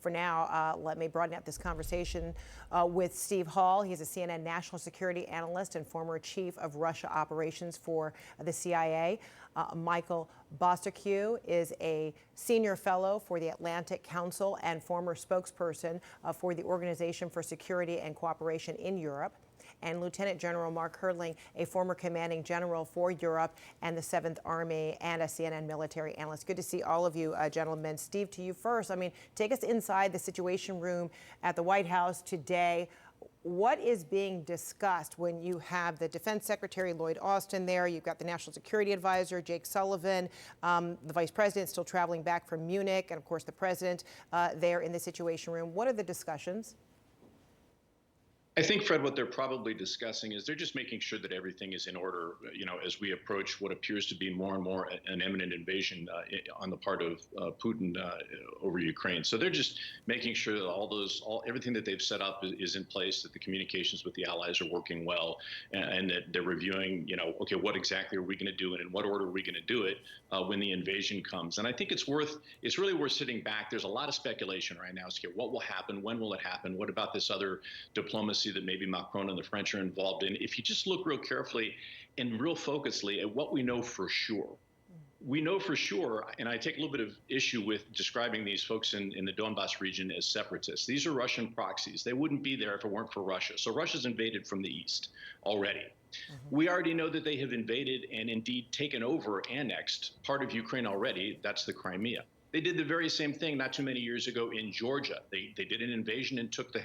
For now, let me broaden out this conversation with Steve Hall. He's a CNN national security analyst and former chief of Russia operations for the CIA. Michael Bociurkiw is a senior fellow for the Atlantic Council and former spokesperson for the Organization for Security and Cooperation in Europe. And Lieutenant General Mark Hertling, a former commanding general for Europe and the 7th Army and a CNN military analyst. Good to see all of you, gentlemen. Steve, to you first. I mean, take us inside the Situation Room at the White House today. What is being discussed when you have the Defense Secretary Lloyd Austin there? You've got the National Security Advisor Jake Sullivan, the Vice President still traveling back from Munich, and of course the President there in the Situation Room. What are the discussions? I think, Fred, what they're probably discussing is they're just making sure that everything is in order, as we approach what appears to be more and more an imminent invasion on the part of Putin over Ukraine. So they're just making sure that everything that they've set up is in place, that the communications with the allies are working well, and that they're reviewing, okay, what exactly are we going to do and in what order are we going to do it when the invasion comes. And I think it's really worth sitting back. There's a lot of speculation right now as to what will happen, when will it happen, what about this other diplomacy that maybe Macron and the French are involved in. If you just look real carefully and real focusedly at what we know for sure, and I take a little bit of issue with describing these folks in the Donbass region as separatists. These are Russian proxies. They wouldn't be there if it weren't for Russia. So Russia's invaded from the east already. We already know that they have invaded and indeed taken over, annexed part of Ukraine already. That's the Crimea. They did the very same thing not too many years ago in Georgia. They did an invasion and took the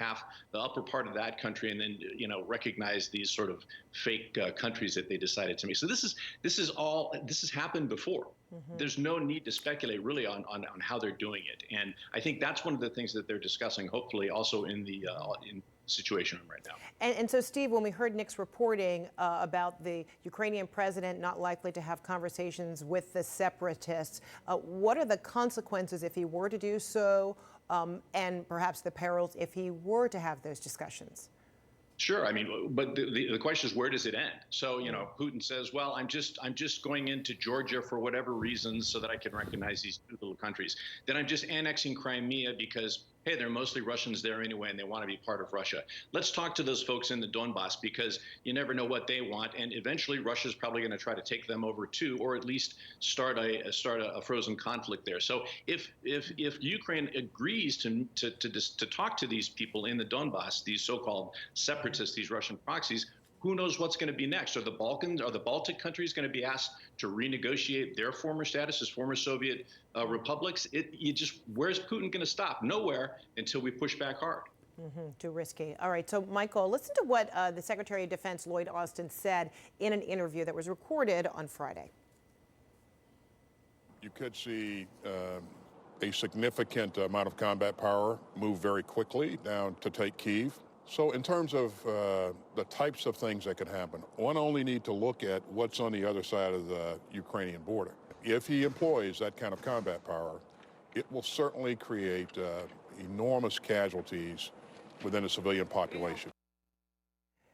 upper part of that country, and then recognized these sort of fake countries that they decided to make. So this has happened before. There's no need to speculate really on how they're doing it, and I think that's one of the things that they're discussing. Hopefully, also in the Situation Room right now. And so, Steve, when we heard Nick's reporting about the Ukrainian president not likely to have conversations with the separatists, what are the consequences if he were to do so, and perhaps the perils if he were to have those discussions? Sure. I mean, but the question is, where does it end? So, Putin says, well, I'm just going into Georgia for whatever reasons so that I can recognize these two little countries. Then I'm just annexing Crimea because, hey, they're mostly Russians there anyway, and they want to be part of Russia. Let's talk to those folks in the Donbass, because you never know what they want, and eventually Russia's probably going to try to take them over too, or at least start a frozen conflict there. So if Ukraine agrees to talk to these people in the Donbass, these so-called separatists, these Russian proxies, who knows what's going to be next? Are the Baltic countries going to be asked to renegotiate their former status as former Soviet republics? Where's Putin going to stop? Nowhere until we push back hard. Too risky. All right. So, Michael, listen to what the Secretary of Defense Lloyd Austin said in an interview that was recorded on Friday. You could see a significant amount of combat power move very quickly down to take Kyiv. So in terms of the types of things that could happen, one only need to look at what's on the other side of the Ukrainian border. If he employs that kind of combat power, it will certainly create enormous casualties within the civilian population.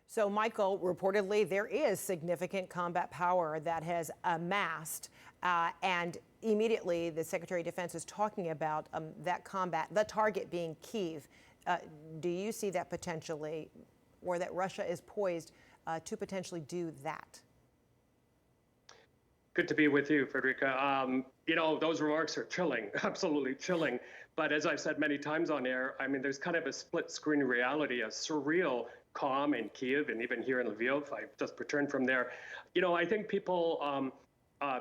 So, Michael, reportedly, there is significant combat power that has amassed, and immediately the Secretary of Defense is talking about that combat, the target being Kyiv. Do you see that potentially, or that Russia is poised to potentially do that? Good to be with you, Fredricka. Those remarks are chilling, absolutely chilling. But as I've said many times on air, I mean, there's kind of a split screen reality, a surreal calm in Kyiv and even here in Lviv. I've just returned from there. I think people,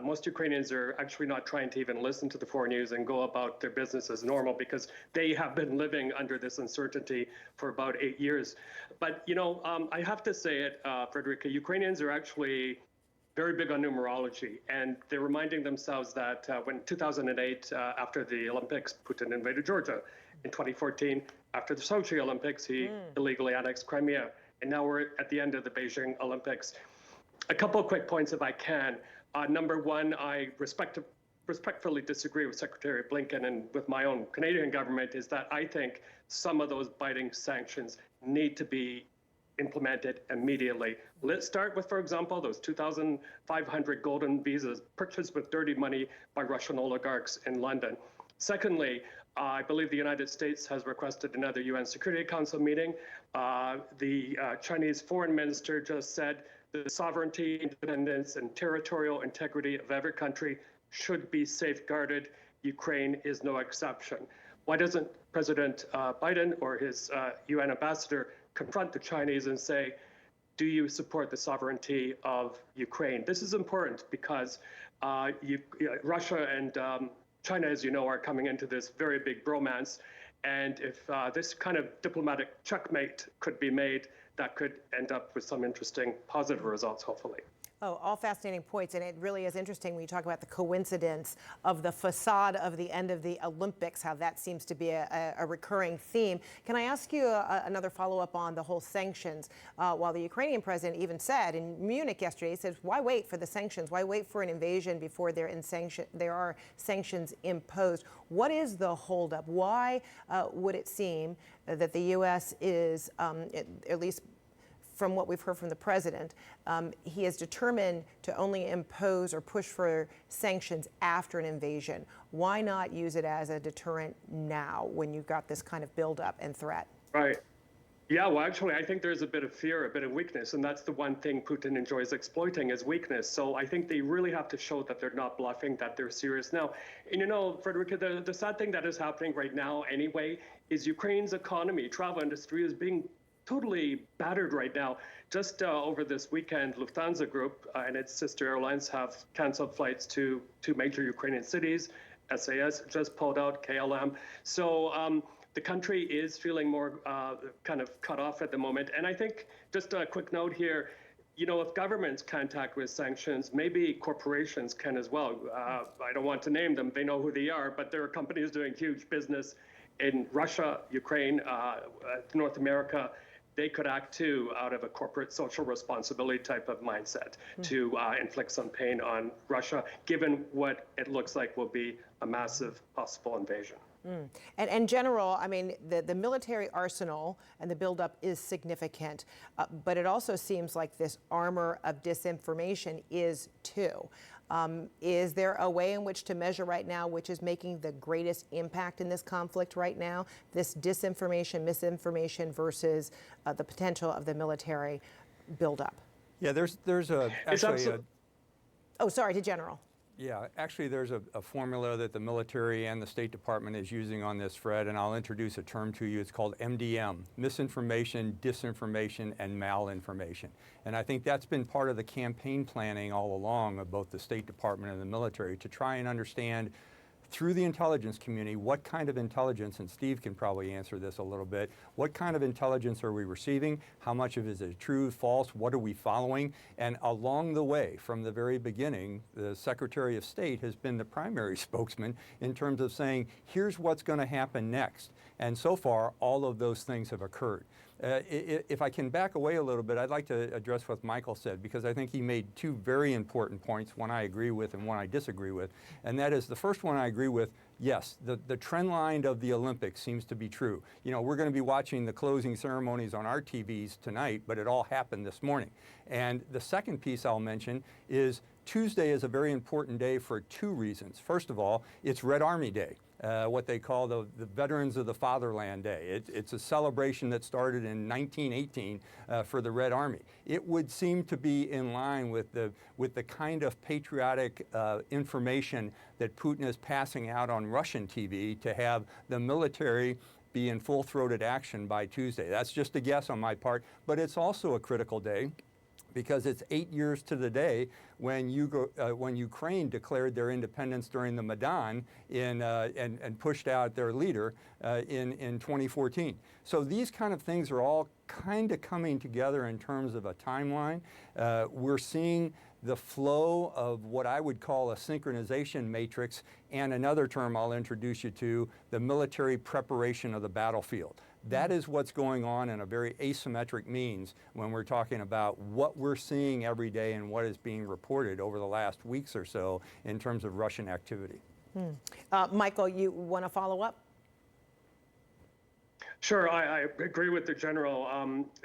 most Ukrainians are actually not trying to even listen to the foreign news and go about their business as normal, because they have been living under this uncertainty for about 8 years. But, I have to say it, Fredricka, Ukrainians are actually very big on numerology, and they're reminding themselves that when 2008, after the Olympics, Putin invaded Georgia. In 2014, after the Sochi Olympics, he illegally annexed Crimea. And now we're at the end of the Beijing Olympics. A couple of quick points, if I can. Number one, I respectfully disagree with Secretary Blinken and with my own Canadian government, is that I think some of those biting sanctions need to be implemented immediately. Let's start with, for example, those 2,500 golden visas purchased with dirty money by Russian oligarchs in London. Secondly, I believe the United States has requested another UN Security Council meeting. The Chinese foreign minister just said the sovereignty, independence, and territorial integrity of every country should be safeguarded. Ukraine is no exception. Why doesn't President Biden or his UN ambassador confront the Chinese and say, do you support the sovereignty of Ukraine? This is important because Russia and China, as you know, are coming into this very big bromance. And if this kind of diplomatic checkmate could be made, that could end up with some interesting positive results, hopefully. Oh, all fascinating points, and it really is interesting when you talk about the coincidence of the facade of the end of the Olympics, how that seems to be a recurring theme. Can I ask you another follow-up on the whole sanctions? While the Ukrainian president even said in Munich yesterday, he says, why wait for the sanctions? Why wait for an invasion before there are sanctions imposed? What is the holdup? Why would it seem that the U.S. is, at least from what we've heard from the president, he is determined to only impose or push for sanctions after an invasion? Why not use it as a deterrent now when you've got this kind of buildup and threat? Right. Yeah, well, actually, I think there's a bit of fear, a bit of weakness, and that's the one thing Putin enjoys exploiting is weakness. So I think they really have to show that they're not bluffing, that they're serious now. And you know, Fredricka, the sad thing that is happening right now anyway is Ukraine's economy, travel industry is being totally battered right now. Just over this weekend, Lufthansa Group and its sister airlines have canceled flights to two major Ukrainian cities. SAS just pulled out, KLM. So the country is feeling more kind of cut off at the moment. And I think, just a quick note here, you know, if governments can't act with sanctions, maybe corporations can as well. I don't want to name them, they know who they are, but there are companies doing huge business in Russia, Ukraine, North America. They could act too out of a corporate social responsibility type of mindset to inflict some pain on Russia, given what it looks like will be a massive possible invasion. And General, I mean, the military arsenal and the buildup is significant, but it also seems like this armor of disinformation is too. Is there a way in which to measure right now which is making the greatest impact in this conflict right now, this disinformation, misinformation versus the potential of the military buildup? Yeah, there's Oh, sorry, to General. Yeah, actually there's a formula that the military and the State Department is using on this, Fred, and I'll introduce a term to you. It's called MDM, misinformation, disinformation, and malinformation. And I think that's been part of the campaign planning all along of both the State Department and the military to try and understand through the intelligence community, what kind of intelligence, and Steve can probably answer this a little bit, what kind of intelligence are we receiving? How much of it is true, false? What are we following? And along the way, from the very beginning, the Secretary of State has been the primary spokesman in terms of saying, here's what's going to happen next. And so far, all of those things have occurred. If I can back away a little bit, I'd like to address what Michael said, because I think he made two very important points, one I agree with and one I disagree with. And that is, the first one I agree with, yes, the trend line of the Olympics seems to be true. You know, we're going to be watching the closing ceremonies on our TVs tonight, but it all happened this morning. And the second piece I'll mention is Tuesday is a very important day for two reasons. First of all, it's Red Army Day. What they call the Veterans of the Fatherland Day. It's a celebration that started in 1918 for the Red Army. It would seem to be in line with the kind of patriotic information that Putin is passing out on Russian TV to have the military be in full-throated action by Tuesday. That's just a guess on my part, but it's also a critical day, because it's 8 years to the day when Ukraine declared their independence during the Maidan and pushed out their leader in 2014. So these kind of things are all kind of coming together in terms of a timeline. We're seeing the flow of what I would call a synchronization matrix, and another term I'll introduce you to, the military preparation of the battlefield. That is what's going on in a very asymmetric means when we're talking about what we're seeing every day and what is being reported over the last weeks or so in terms of Russian activity. Michael, you want to follow up? Sure, I agree with the general.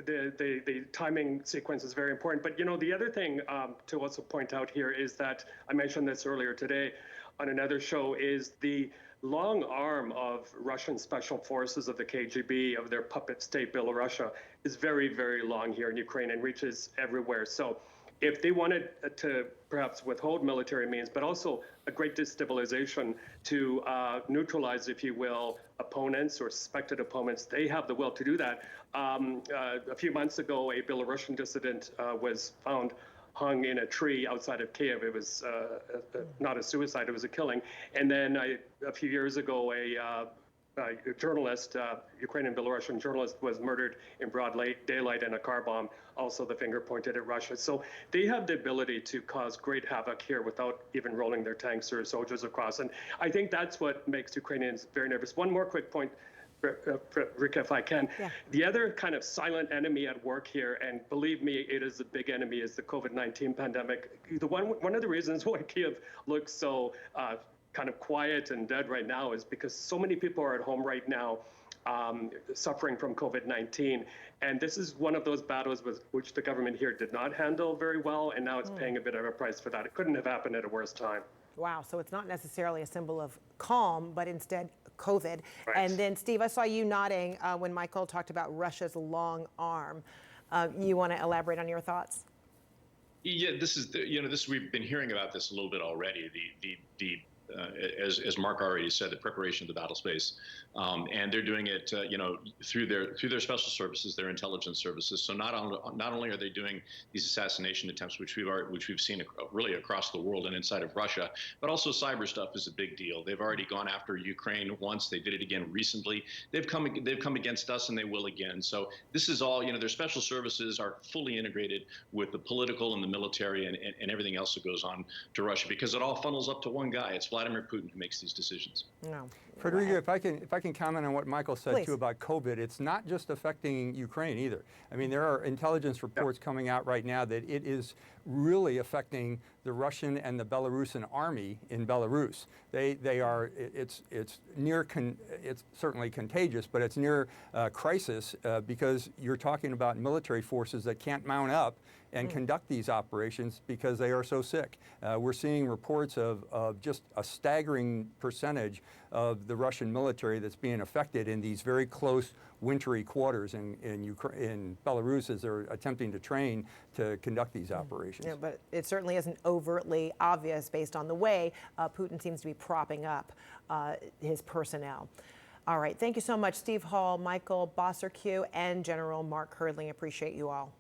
The timing sequence is very important. But you know, the other thing to also point out here is that I mentioned this earlier today on another show, is the long arm of Russian special forces, of the KGB, of their puppet state Belarusia, is very, very long here in Ukraine and reaches everywhere. So if they wanted to perhaps withhold military means, but also a great destabilization to neutralize, if you will, opponents or suspected opponents, they have the will to do that. A few months ago, a Belarusian dissident was found hung in a tree outside of Kiev. It was not a suicide, it was a killing. And then a few years ago, a journalist, Ukrainian Belarusian journalist, was murdered in broad daylight in a car bomb. Also, the finger pointed at Russia. So they have the ability to cause great havoc here without even rolling their tanks or soldiers across. And I think that's what makes Ukrainians very nervous. One more quick point, Fredricka, if I can. Yeah. The other kind of silent enemy at work here, and believe me, it is a big enemy, is the COVID-19 pandemic. One of the reasons why Kiev looks so kind of quiet and dead right now is because so many people are at home right now suffering from COVID-19. And this is one of those battles which the government here did not handle very well, and now it's paying a bit of a price for that. It couldn't have happened at a worse time. Wow, so it's not necessarily a symbol of calm, but instead COVID. Right. And then, Steve, I saw you nodding when Michael talked about Russia's long arm. You want to elaborate on your thoughts? Yeah, this is we've been hearing about this a little bit already. As Mark already said, the preparation of the battle space, and they're doing it, through their special services, their intelligence services. So not only are they doing these assassination attempts, which we've seen really across the world and inside of Russia, but also cyber stuff is a big deal. They've already gone after Ukraine once. They did it again recently. They've come against us, and they will again. So this is all, their special services are fully integrated with the political and the military and everything else that goes on to Russia, because it all funnels up to one guy. It's Vladimir Putin who makes these decisions. No. Fredricka, if I can comment on what Michael said Please. too about COVID, it's not just affecting Ukraine either. I mean, there are intelligence reports coming out right now that it is really affecting the Russian and the Belarusian army in Belarus. It's certainly contagious, but it's near crisis because you're talking about military forces that can't mount up and conduct these operations because they are so sick. We're seeing reports of just a staggering percentage of the Russian military that's being affected in these very close wintry quarters in Belarus as they're attempting to train to conduct these operations. Yeah, but it certainly isn't overtly obvious based on the way Putin seems to be propping up his personnel. All right, thank you so much, Steve Hall, Michael Bociurkiw, and General Mark Hertling. Appreciate you all.